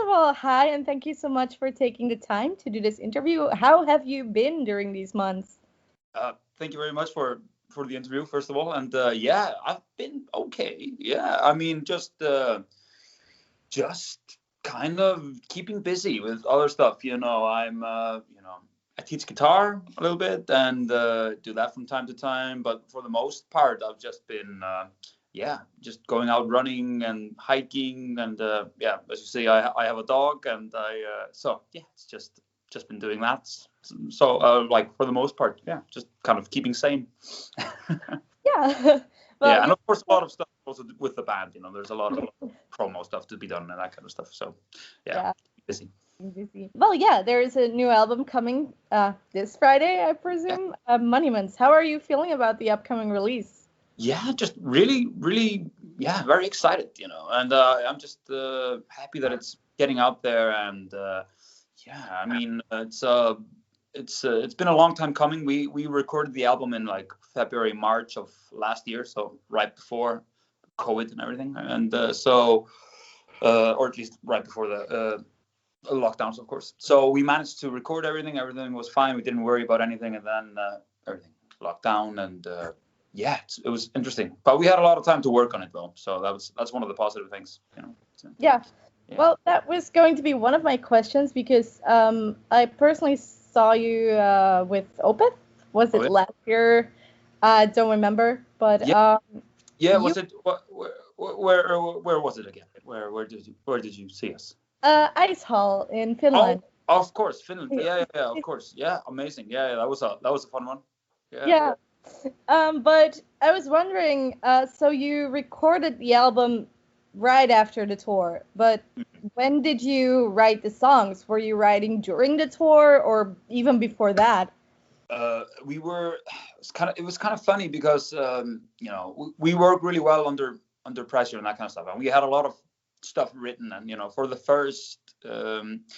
of all, hi, and thank you so much for taking the time to do this interview. How have you been during these months? Thank you very much for the interview, first of all. And yeah, I've been okay. Yeah, I mean, just kind of keeping busy with other stuff. I teach guitar a little bit and do that from time to time. But for the most part, I've just been, just going out running and hiking. And yeah, as you see, I have a dog, and it's just been doing that. So like for the most part, yeah, just kind of keeping sane. Yeah. Well, yeah, and of course a lot of stuff also with the band. There's a lot of promo stuff to be done and that kind of stuff. So yeah. Busy. Well, yeah, there is a new album coming this Friday, I presume. Monuments. How are you feeling about the upcoming release? Yeah, just really, really, very excited. And I'm just happy that it's getting out there. And I mean, it's been a long time coming. We recorded the album in like February, March of last year, so right before COVID and everything, and or at least right before the lockdowns, of course. So we managed to record everything. Everything was fine. We didn't worry about anything, and then everything locked down, and it was interesting. But we had a lot of time to work on it, though. So that's one of the positive things, So, yeah. Well, that was going to be one of my questions because I personally saw you with Opeth. Was it last year? I don't remember, but was it? Where was it again? Where did you see us? Ice Hall in Finland. Oh, of course, Finland. Yeah, of course. Yeah, amazing. Yeah, that was a fun one. Yeah. But I was wondering, so you recorded the album right after the tour, but when did you write the songs? Were you writing during the tour or even before that? It was kind of funny because we work really well under pressure and that kind of stuff, and we had a lot of stuff written, and for the first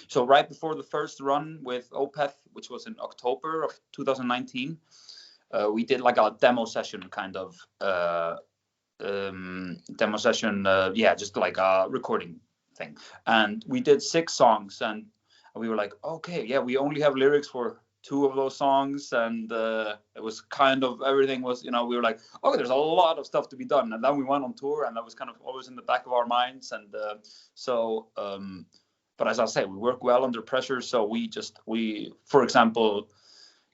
so right before the first run with Opeth, which was in October of 2019, we did like a demo session kind of just like a recording thing, and we did 6 songs, and we were like, okay, yeah, we only have lyrics for 2 of those songs, and it was kind of, everything was, we were like, okay, there's a lot of stuff to be done. And then we went on tour, and that was kind of always in the back of our minds. And but as I say, we work well under pressure, so we for example,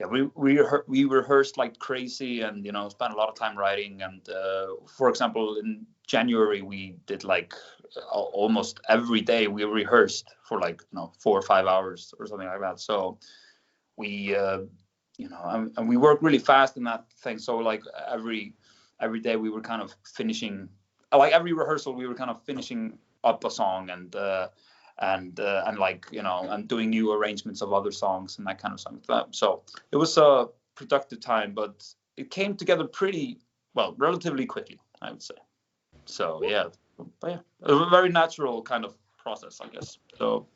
we rehearsed like crazy, and spent a lot of time writing. And for example, in January we did like almost every day we rehearsed for like 4 or 5 hours or something like that. So we and we work really fast in that thing. So like every day we were kind of finishing, like every rehearsal we were kind of finishing up a song, and like and doing new arrangements of other songs and that kind of stuff. So it was a productive time, but it came together pretty well, relatively quickly, I would say. So a very natural kind of process, I guess. So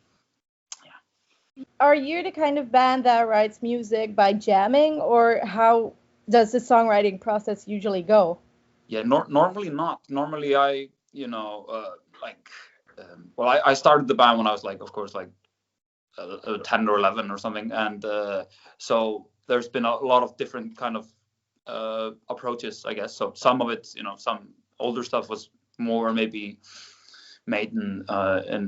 are you the kind of band that writes music by jamming, or how does the songwriting process usually go? Yeah, normally not. Normally I, I started the band when I was like, of course, like 10 or 11 or something. And so there's been a lot of different kind of approaches, I guess. So some of it, some older stuff was more maybe made in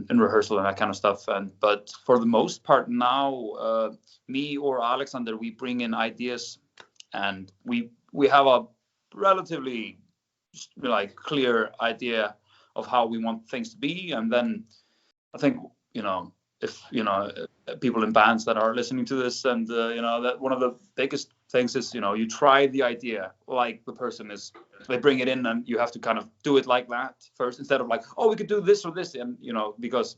rehearsal and that kind of stuff, but for the most part now, me or Alexander, we bring in ideas, and we have a relatively like clear idea of how we want things to be. And then I think if people in bands that are listening to this, and that one of the biggest things is you try the idea like the person is, they bring it in, and you have to kind of do it like that first, instead of like, oh, we could do this or this, and because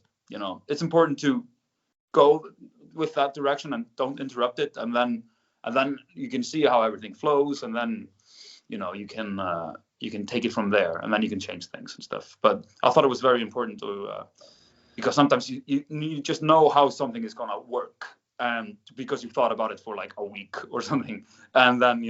it's important to go with that direction and don't interrupt it, and then you can see how everything flows, and then you can take it from there, and then you can change things and stuff. But I thought it was very important to because sometimes you just know how something is gonna work, and because you've thought about it for like a week or something, and then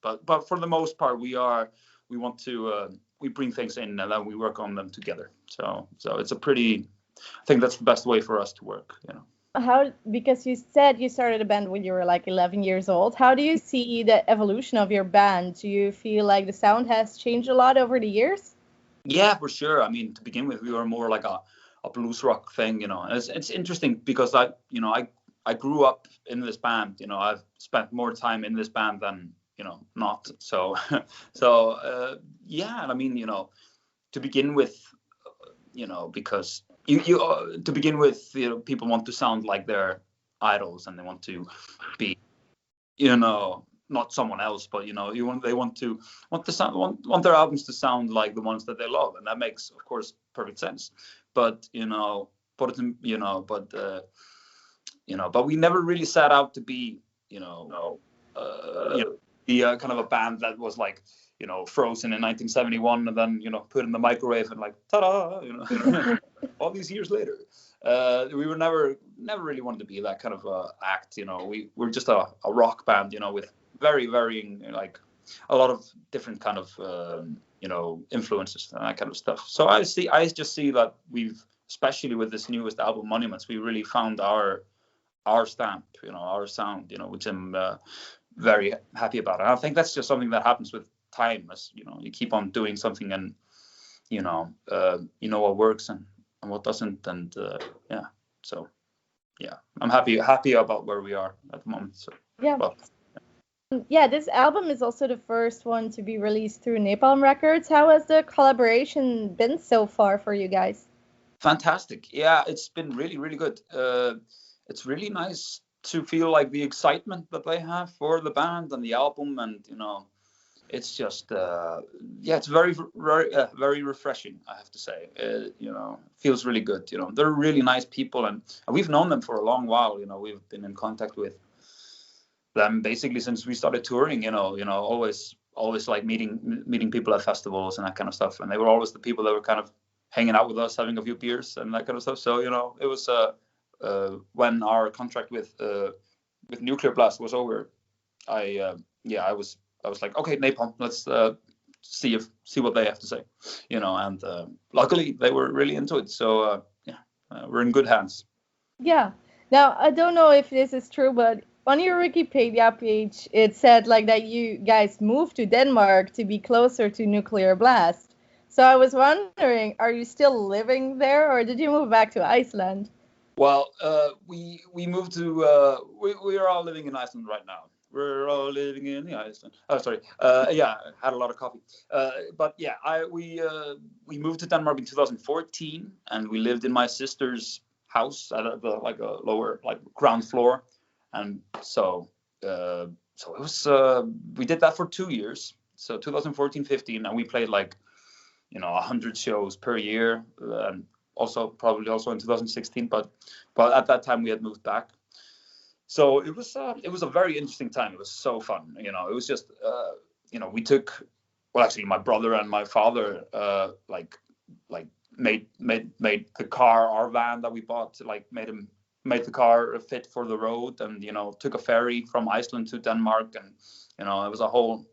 but for the most part we want to we bring things in, and then we work on them together. So it's a pretty I think that's the best way for us to work, you know. How, because you said you started a band when you were like 11 years old. How do you see the evolution of your band? Do you feel like the sound has changed a lot over the years? Yeah, for sure. I mean, to begin with, we were more like a blues rock thing, you know. And it's interesting because I grew up in this band, you know. I've spent more time in this band than, you know, not. So yeah, and I mean, you know, to begin with, you know, because you to begin with, you know, people want to sound like their idols, and they want to be, you know, not someone else, but, you know, they want their albums to sound like the ones that they love, and that makes, of course, perfect sense. But, you know, but we never really set out to be, you know, the kind of a band that was like, you know, frozen in 1971 and then, you know, put in the microwave and like, ta-da, you know, all these years later. We were never really wanted to be that kind of act, you know. We're just a rock band, you know, with very varying, like, a lot of different kind of, you know, influences and that kind of stuff. So I just see that we've, especially with this newest album, Monuments, we really found our stamp, you know, our sound, you know, which I'm very happy about. And I think that's just something that happens with time, as, you know, you keep on doing something, and, you know what works and what doesn't, and yeah. So yeah, I'm happy about where we are at the moment. So Yeah. well, yeah, this album is also the first one to be released through Napalm Records. How has the collaboration been so far for you guys? fantastic. Yeah, it's been really, really good. It's really nice to feel like the excitement that they have for the band and the album, and, you know, it's just yeah, it's very very refreshing, I have to say. You know, feels really good. You know, they're really nice people, and we've known them for a long while. You know, we've been in contact with them basically since we started touring. You know, always like meeting people at festivals and that kind of stuff, and they were always the people that were kind of hanging out with us, having a few beers and that kind of stuff. So, you know, it was when our contract with Nuclear Blast was over, I was like, okay, Napalm, let's see what they have to say, you know. And luckily they were really into it. So yeah, we're in good hands. Yeah. Now, I don't know if this is true, but on your Wikipedia page, it said like that you guys moved to Denmark to be closer to Nuclear Blast. So I was wondering, are you still living there, or did you move back to Iceland? Well, we moved to we are all living in Iceland right now. We're all living in the Iceland. Oh, sorry. Yeah, I had a lot of coffee. But yeah, we moved to Denmark in 2014, and we lived in my sister's house at like a lower, like, ground floor, and so it was we did that for 2 years. So 2014-15, and we played like, you know, 100 shows per year, and probably also in 2016, but at that time we had moved back. So it was a very interesting time. It was so fun, you know. It was just you know, we took, well, actually my brother and my father like made the car, our van that we bought, like made the car fit for the road, and, you know, took a ferry from Iceland to Denmark, and, you know, it was a whole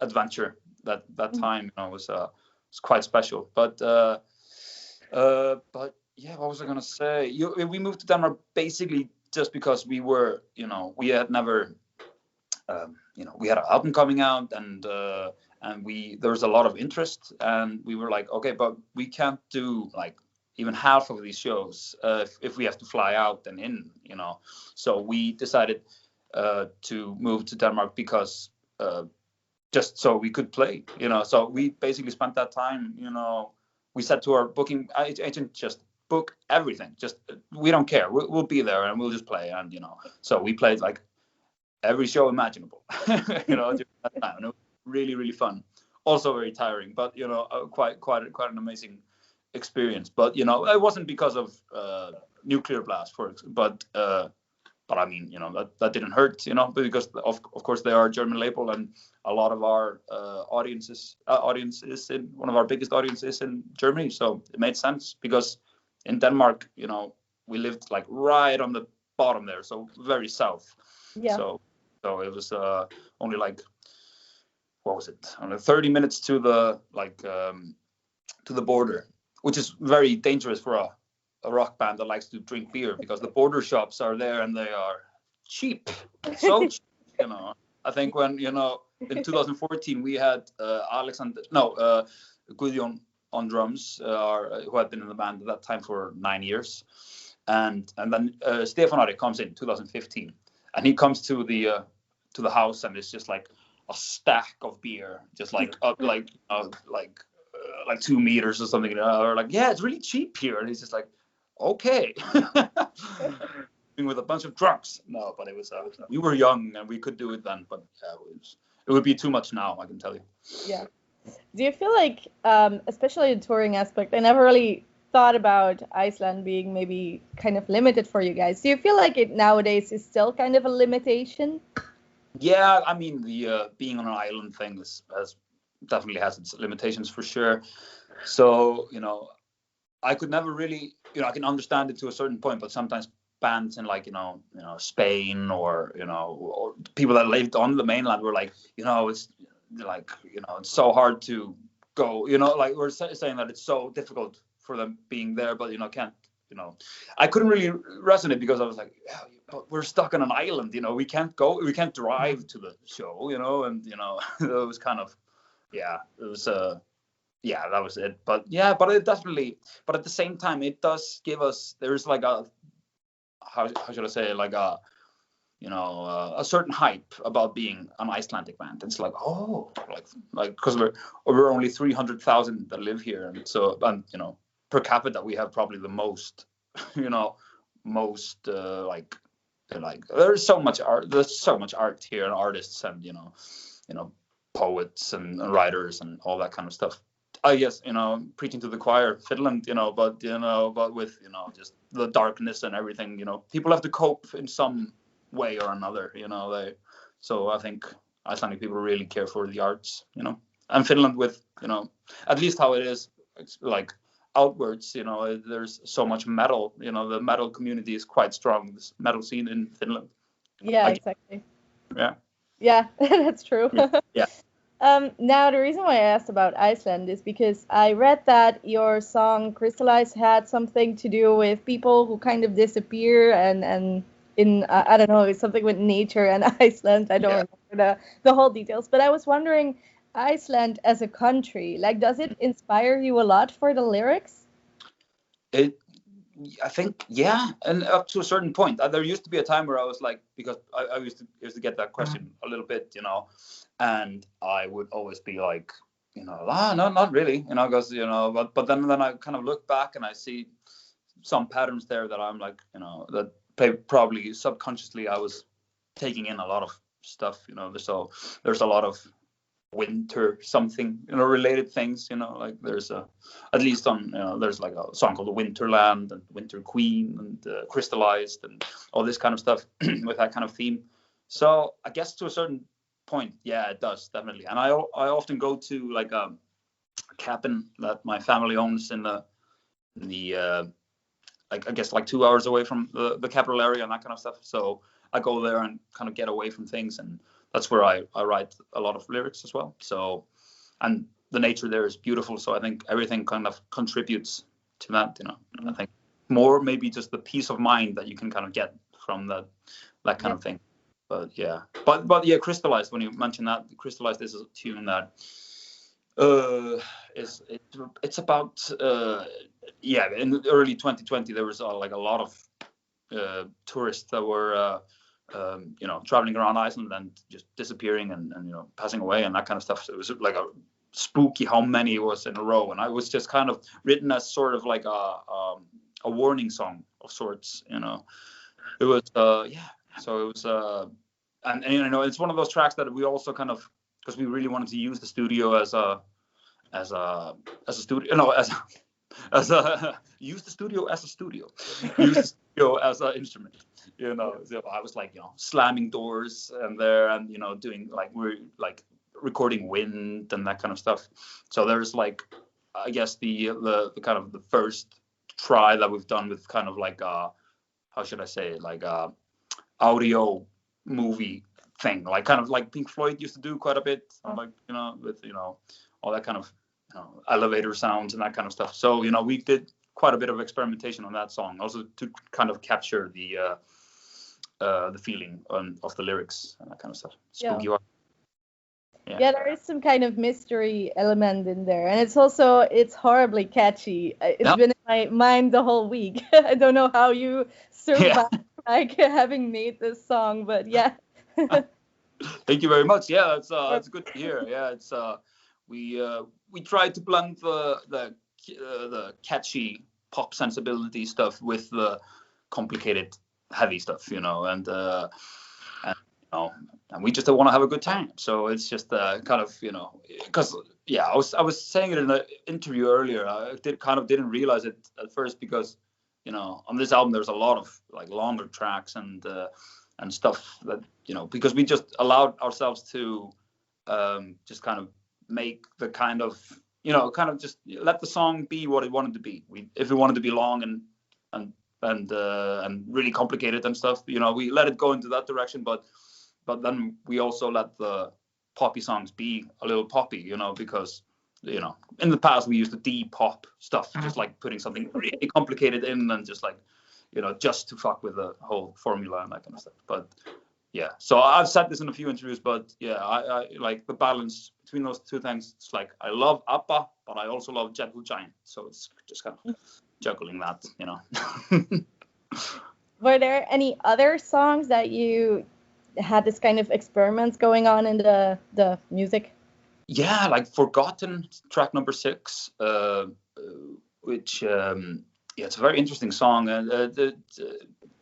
adventure that time. You know, it was quite special. But yeah, what was I gonna say? We moved to Denmark basically just because we were, you know, we had never, you know, we had an album coming out, and there was a lot of interest, and we were like, okay, but we can't do like even half of these shows if we have to fly out and in, you know. So we decided to move to Denmark because just so we could play, you know. So we basically spent that time, you know, we said to our booking agent, just book everything, just, we don't care, we'll be there and we'll just play. And, you know, so we played like every show imaginable, you know, during that time. And it was really, really fun, also very tiring, but, you know, quite an amazing experience. But, you know, it wasn't because of Nuclear Blast, but I mean, you know, that didn't hurt, you know, because of course they are a German label, and a lot of our audience is in, one of our biggest audiences in Germany. So it made sense, because in Denmark, you know, we lived like right on the bottom there, so very south. Yeah. So it was only like, what was it? Only 30 minutes to the to the border. which is very dangerous for a rock band that likes to drink beer, because the border shops are there and they are cheap, so cheap, you know. I think when, you know, in 2014 we had Guðjón on drums, who had been in the band at that time for 9 years, and then Stefán Ari comes in 2015, and he comes to the house, and it's just like a stack of beer, just like up like 2 meters or something, or like, yeah, it's really cheap here, and he's just like, okay. With a bunch of drunks. No, but it was we were young and we could do it then, but it would be too much now, I can tell you. Yeah. Do you feel like, especially the touring aspect, I never really thought about Iceland being maybe kind of limited for you guys. Do you feel like it nowadays is still kind of a limitation? Yeah, I mean, the being on an island thing definitely has its limitations for sure. So, you know, I could never really, you know, I can understand it to a certain point, but sometimes bands in like, you know, Spain or, you know, or people that lived on the mainland were like, you know, it's like, you know, it's so hard to go, you know, like we're saying that it's so difficult for them being there, but, you know, can't, you know, I couldn't really resonate, because I was like, yeah, but we're stuck on an island, you know, we can't drive to the show, you know, and, you know, it was kind of, yeah, it was, yeah, that was it. But yeah, but it definitely, but at the same time, it does give us, there's like a, how should I say, like a, you know, a certain hype about being an Icelandic band. It's like, oh, like because we're only 300,000 that live here, and so, and you know, per capita we have probably the most, you know, most like there's so much art here, and artists, and you know, poets and writers and all that kind of stuff. I guess, you know, preaching to the choir, Finland, you know, but with, you know, just the darkness and everything, you know, people have to cope in some way or another, you know. So I think Icelandic people really care for the arts, you know, and Finland with, you know, at least how it is, it's like outwards, you know, there's so much metal, you know, the metal community is quite strong, this metal scene in Finland. Yeah, exactly. Yeah, that's true. Yeah. Now, the reason why I asked about Iceland is because I read that your song Crystallize had something to do with people who kind of disappear, and in, I don't know, it's something with nature and Iceland. I don't remember the whole details, but I was wondering, Iceland as a country, like, does it inspire you a lot for the lyrics? I think, yeah, and up to a certain point. There used to be a time where I was like, because I used to get that question a little bit, you know, and I would always be like, you know, no, not really, you know, because, you know, but then I kind of look back and I see some patterns there that I'm like, you know, that probably subconsciously I was taking in a lot of stuff, you know. So there's a lot of winter something, you know, related things, you know, like there's at least on, you know, there's like a song called Winterland and Winter Queen and Crystallized and all this kind of stuff with that kind of theme. So I guess to a certain point, yeah, it does, definitely. And I often go to like a cabin that my family owns in the like, I guess like 2 hours away from the capital area and that kind of stuff. So I go there and kind of get away from things, and that's where I write a lot of lyrics as well. So, and the nature there is beautiful. So I think everything kind of contributes to that, you know. I think more maybe just the peace of mind that you can kind of get from that kind of thing. But yeah, but yeah, Crystallized, when you mentioned that, Crystallized is a tune that it's about in the early 2020 there was like a lot of tourists that were you know, traveling around Iceland and just disappearing and you know, passing away and that kind of stuff. So it was like a spooky how many it was in a row, and I was just kind of written as sort of like a warning song of sorts, you know. It was so it was and you know, it's one of those tracks that we also kind of, because we really wanted to use the studio as a studio, you know, use the studio as a studio, use the studio as an instrument, you know. So I was like, you know, slamming doors and there, and you know, doing like, we're like recording wind and that kind of stuff. So there's like, I guess the kind of the first try that we've done with kind of like how should I say it, like audio movie thing, like kind of like Pink Floyd used to do quite a bit, like, you know, with, you know, all that kind of elevator sounds and that kind of stuff. So we did quite a bit of experimentation on that song, also to kind of capture the feeling of the lyrics and that kind of stuff. Spooky. Yeah, there is some kind of mystery element in there, and it's horribly catchy. It's been in my mind the whole week. I don't know how you survived like having made this song, but yeah. Thank you very much. Yeah, it's good to hear. Yeah, it's we tried to blend the catchy pop sensibility stuff with the complicated heavy stuff, and we just want to have a good time. So it's just kind of, because I was saying it in the interview earlier. I didn't realize it at first because, on this album there's a lot of like longer tracks and stuff that, because we just allowed ourselves to just kind of make the kind of just let the song be what it wanted to be. If it wanted to be long and really complicated and stuff, we let it go into that direction, but then we also let the poppy songs be a little poppy, because in the past we used to de-pop stuff, just like putting something really complicated in and just like just to fuck with the whole formula and that kind of stuff. But yeah, so I've said this in a few interviews, but yeah, I like the balance between those two things. It's like I love ABBA, but I also love Gentle Giant, so it's just kind of juggling that. Were there any other songs that you had this kind of experiments going on in the music? Yeah, like Forgotten, track number 6, which it's a very interesting song, and it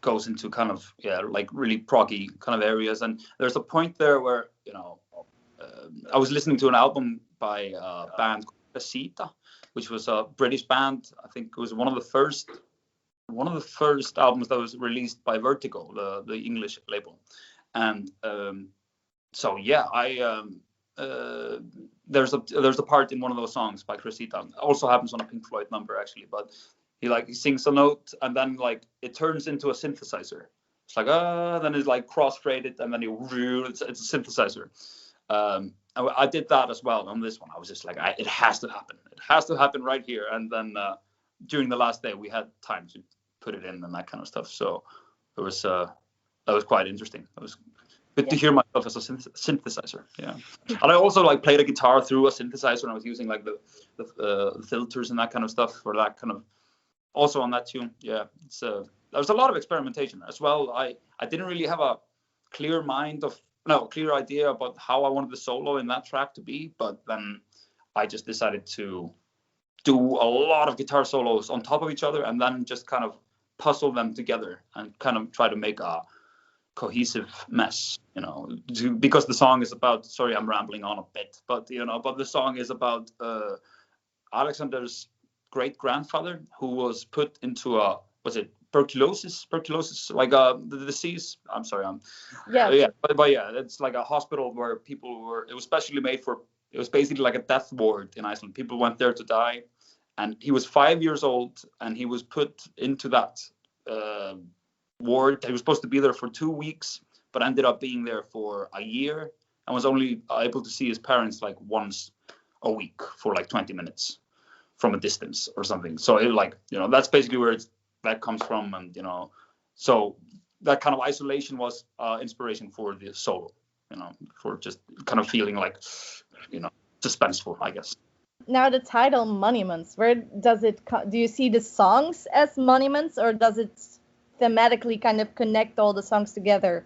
goes into kind of like really proggy kind of areas. And there's a point there where I was listening to an album by a band called Casita, which was a British band. I think it was one of the first albums that was released by Vertigo, the English label. And so yeah, there's a part in one of those songs by Casita. Also happens on a Pink Floyd number actually, but he sings a note and then like it turns into a synthesizer. It's like then it's like cross-threaded and then it's a synthesizer. I did that as well on this one. I was just like, it has to happen. It has to happen right here. And then during the last day, we had time to put it in and that kind of stuff. So it was that was quite interesting. It was good to hear myself as a synthesizer. Yeah, and I also like played a guitar through a synthesizer, and I was using like the filters and that kind of stuff for that kind of. Also on that tune, yeah, there was a lot of experimentation as well. I didn't really have a clear idea about how I wanted the solo in that track to be, but then I just decided to do a lot of guitar solos on top of each other and then just kind of puzzle them together and kind of try to make a cohesive mess, because the song is about, sorry, I'm rambling on a bit, but the song is about Alexander's great-grandfather who was put into tuberculosis, like the disease. I'm sorry, but yeah, it's like a hospital where it was specially made for. It was basically like a death ward in Iceland. People went there to die, and he was 5 years old, and he was put into that ward. He was supposed to be there for 2 weeks, but ended up being there for a year, and was only able to see his parents like once a week for like 20 minutes from a distance or something. So it that's basically where that comes from, and so that kind of isolation was inspiration for the solo, for just kind of feeling like suspenseful, I guess. Now the title Monuments, where does it do you see the songs as monuments, or does it thematically kind of connect all the songs together?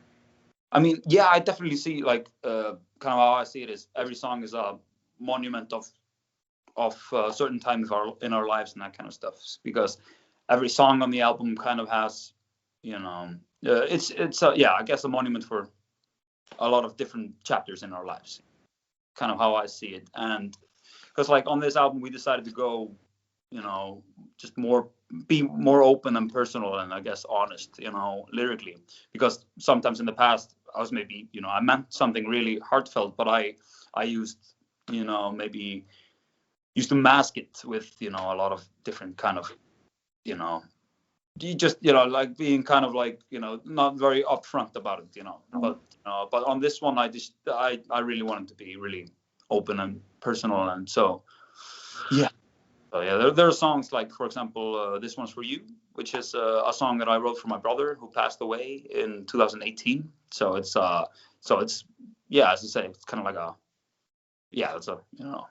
I mean, yeah, I definitely see like kind of how I see it is every song is a monument of certain times in our lives and that kind of stuff, because every song on the album kind of has it's I guess a monument for a lot of different chapters in our lives, kind of how I see it. And because like on this album we decided to go just be more open and personal and I guess honest, lyrically, because sometimes in the past I was maybe I meant something really heartfelt, but I used maybe used to mask it with a lot of different kind of you just like being kind of like not very upfront about it, but on this one I really wanted to be really open and personal, and so Yeah. So yeah, there are songs like, for example, This One's For You, which is a song that I wrote for my brother who passed away in 2018. So it's yeah, as I say, it's kind of like a, yeah, it's a, you know,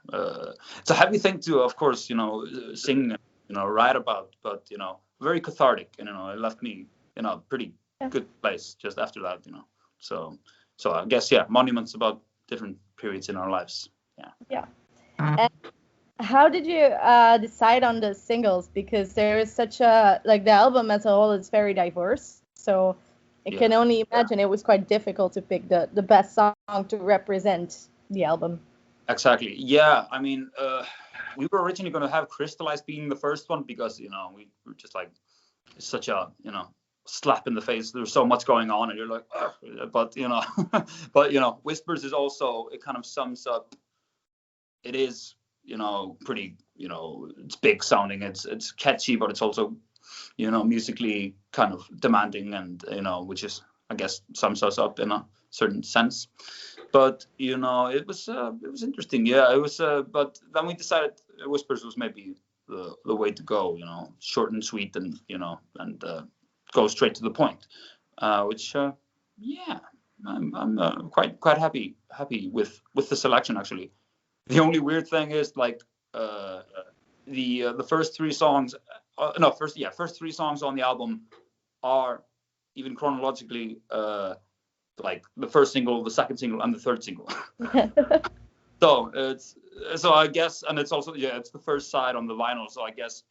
it's a heavy thing to, of course, you know, sing, you know, write about, but, you know, very cathartic, and, you know, it left me in a pretty good place just after that, you know. So I guess, yeah, Monuments about different periods in our lives. Yeah. Yeah. And how did you decide on the singles? Because there is such a, like, the album as a whole is very diverse. So I can only imagine it was quite difficult to pick the best song to represent the album. Exactly. Yeah. I mean, we were originally going to have Crystallize being the first one because, you know, we were just like, it's such a, you know, slap in the face. There's so much going on and you're like, ugh. But, you know, Whispers is also, it kind of sums up, it is, you know, pretty, you know, it's big sounding, it's catchy, but it's also, you know, musically kind of demanding, and, you know, which is, I guess, sums us up in a certain sense. But, you know, it was interesting. Yeah, it was, but then we decided Whispers was maybe the way to go, you know, short and sweet, and, you know, and go straight to the point, which, yeah, I'm quite happy with the selection, actually. The only weird thing is, like, the first three songs, first three songs on the album are, even chronologically, like the first single, the second single, and the third single. So I guess, and it's also, yeah, it's the first side on the vinyl. So I guess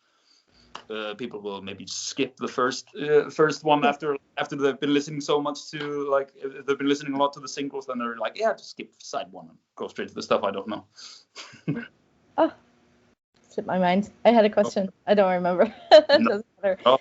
people will maybe skip the first one after they've been listening so much to, like, if they've been listening a lot to the singles, then they're like, yeah, just skip side one and go straight to the stuff I don't know. Oh, slipped my mind. I had a question. I don't remember. Doesn't matter.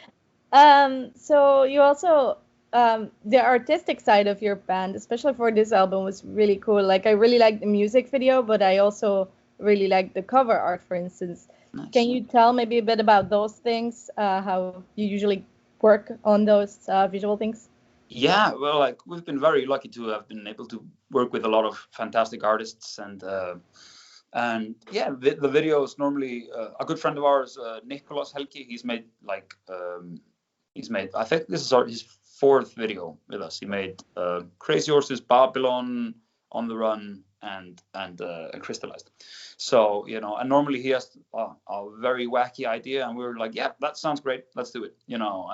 So you also, the artistic side of your band, especially for this album, was really cool. Like, I really liked the music video, but I also really liked the cover art, for instance. Nice. Can you tell maybe a bit about those things, how you usually work on those visual things? Yeah, well, like, we've been very lucky to have been able to work with a lot of fantastic artists, and yeah, the videos normally, a good friend of ours, Nicholas Helgi, he's made, I think this is his fourth video with us. He made Crazy Horses, Babylon, On the Run, and Crystallized. So, you know, and normally he has a very wacky idea, and we were like, yeah, that sounds great, let's do it, you know.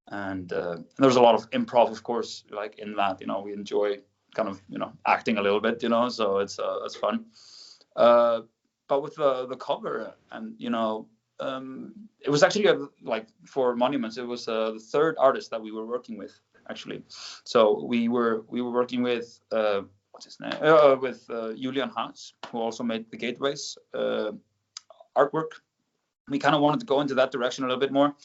And there's a lot of improv, of course, like, in that, you know, we enjoy kind of, you know, acting a little bit, you know, so it's fun. But with the cover, and, you know, it was actually like, for Monuments, it was the third artist that we were working with, actually. So we were working with what's his name, with Julian Haas, who also made the Gateways artwork. We kind of wanted to go into that direction a little bit more,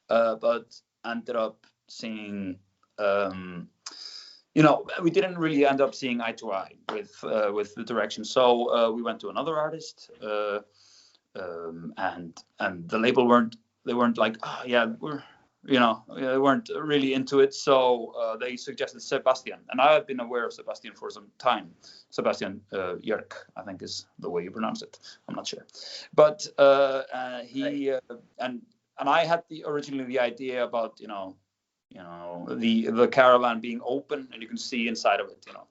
but ended up seeing, you know, we didn't really end up seeing eye to eye with the direction. So we went to another artist, and the label weren't like, oh yeah, they weren't really into it. So they suggested Sebastian, and I had been aware of Sebastian for some time. Sebastian Jörg, I think is the way you pronounce it. I'm not sure, but he and I had originally the idea about, you know, the caravan being open and you can see inside of it, you know.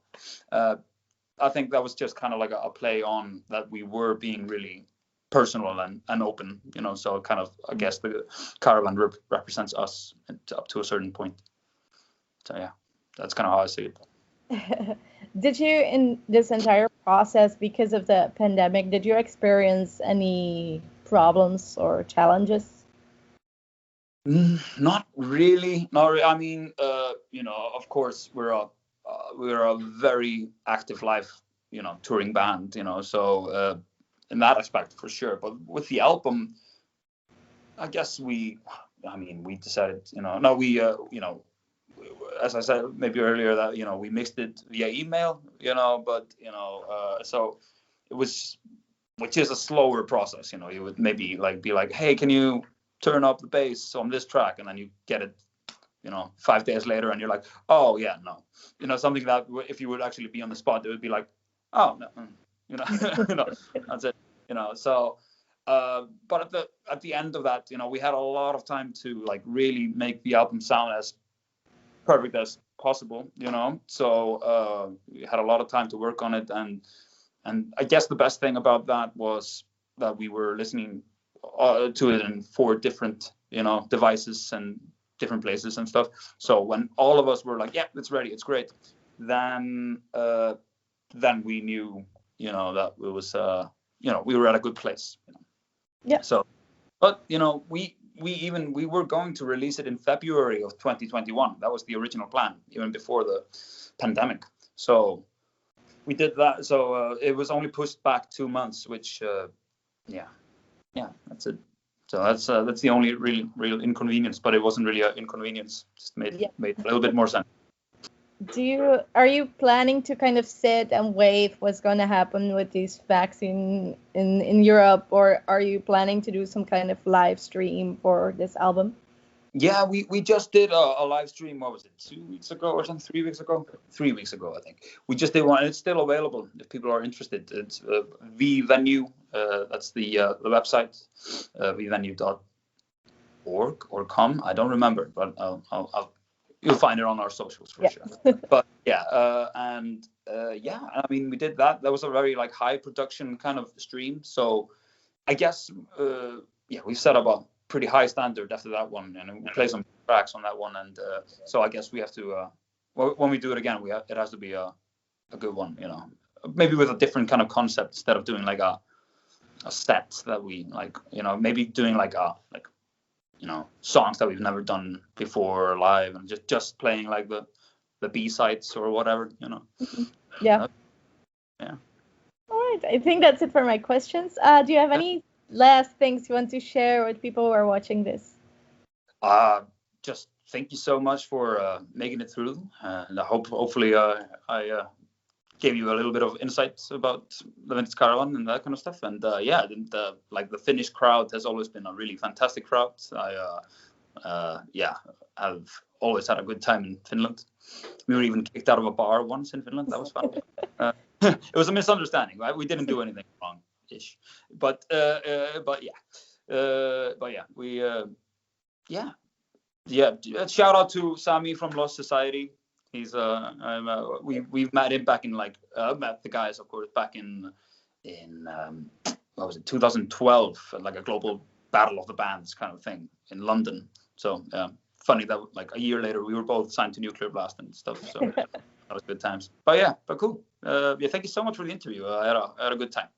I think that was just kind of like a play on that we were being really personal and open, you know. So kind of, I guess the caravan represents us up to a certain point. So yeah, that's kind of how I see it. Did you, in this entire process, because of the pandemic, did you experience any problems or challenges? Not really. I mean, you know, of course, we're a very active live, you know, touring band, you know. So in that aspect, for sure. But with the album, I guess we decided, you know, no, we, you know, as I said maybe earlier, that, you know, we mixed it via email, you know, but, you know, so it was, which is a slower process, you know. You would maybe be like, hey, can you turn up the bass on this track, and then you get it, you know, 5 days later, and you're like, oh yeah, no, you know, something that if you would actually be on the spot, it would be like, oh no, you know, you know, that's it, So but at the end of that, we had a lot of time to like really make the album sound as perfect as possible, so we had a lot of time to work on it, and I guess the best thing about that was that we were listening to it in 4 different devices and different places and stuff. So when all of us were like, yeah, it's ready, it's great, then we knew that it was we were at a good place. Yeah. So, but we were going to release it in February of 2021. That was the original plan, even before the pandemic. So we did that. So it was only pushed back 2 months, which that's it. So that's the only real inconvenience, but it wasn't really an inconvenience. Just made a little bit more sense. Are you planning to kind of sit and wait what's going to happen with these vaccine in Europe, or are you planning to do some kind of live stream for this album? Yeah, we just did a live stream. What was it, 2 weeks ago or something? 3 weeks ago? 3 weeks ago, I think. We just did one, and it's still available if people are interested. It's vvenue. That's the website, vvenue.org or com. I don't remember, but you'll find it on our socials for sure. But I mean, we did that. That was a very like high production kind of stream. So I guess we set up a pretty high standard after that one, and we play some tracks on that one. And so I guess we have to when we do it again, it has to be a good one, maybe with a different kind of concept instead of doing like a set that we like, maybe doing like songs that we've never done before live, and just playing like the B-sides or whatever, Yeah. All right, I think that's it for my questions. Do you have any last things you want to share with people who are watching this? Just thank you so much for making it through, and hopefully I gave you a little bit of insight about the Vintage Caravan and that kind of stuff. And like the Finnish crowd has always been a really fantastic crowd. I've always had a good time in Finland. We were even kicked out of a bar once in Finland. That was fun. It was a misunderstanding, right? We didn't do anything wrong-ish, shout out to Sami from Lost Society. He's we've met him back in met the guys, of course, back in what was it, 2012, like a global battle of the bands kind of thing in London. So funny that like a year later we were both signed to Nuclear Blast and stuff. So that was good times. But cool. Thank you so much for the interview. I had a good time.